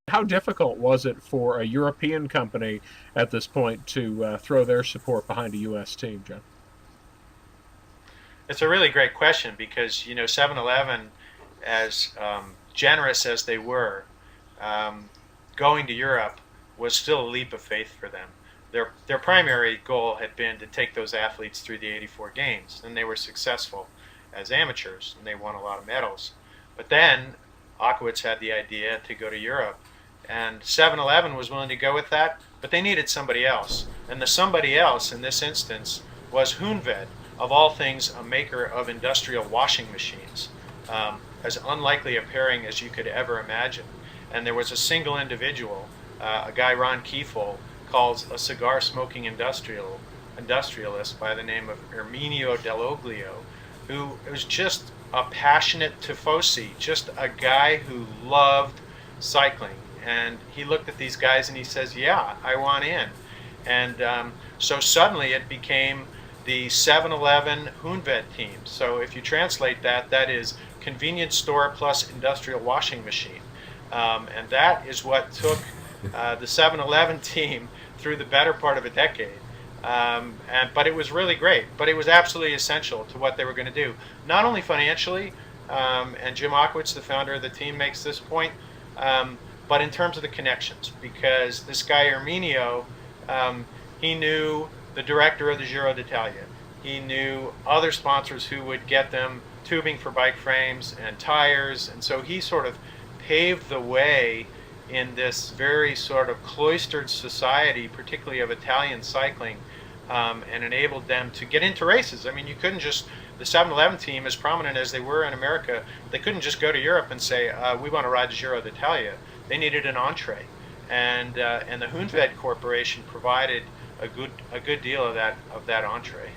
How difficult was it for a European company at this point to throw their support behind a U.S. team, John? It's a really great question because 7-Eleven, as generous as they were, um, going to Europe was still a leap of faith for them. Their primary goal had been to take those athletes through the 84 games, and they were successful as amateurs, and they won a lot of medals. But then Akowitz had the idea to go to Europe, and 7-Eleven was willing to go with that, but they needed somebody else. And the somebody else in this instance was Hoonved, of all things, a maker of industrial washing machines, as unlikely a pairing as you could ever imagine. And there was a single individual, a guy Ron Kiefel calls a cigar smoking industrialist by the name of Erminio Dell'Oglio, who was just a passionate tifosi, just a guy who loved cycling. And he looked at these guys and he says, "Yeah, I want in." And so suddenly it became the 7-Eleven Hoonved team. So if you translate that, that is convenience store plus industrial washing machine. And that is what took the 7-Eleven team through the better part of a decade. But it was really great. But it was absolutely essential to what they were going to do. Not only financially, and Jim Akowitz, the founder of the team, makes this point, but in terms of the connections. Because this guy Erminio, he knew the director of the Giro d'Italia. He knew other sponsors who would get them tubing for bike frames and tires, and so he sort of paved the way in this very sort of cloistered society, particularly of Italian cycling, and enabled them to get into races. I mean, you couldn't just, the 7-Eleven team, as prominent as they were in America, they couldn't just go to Europe and say, we want to ride the Giro d'Italia. They needed an entree. And the Hoonved Corporation provided a good deal of that entree.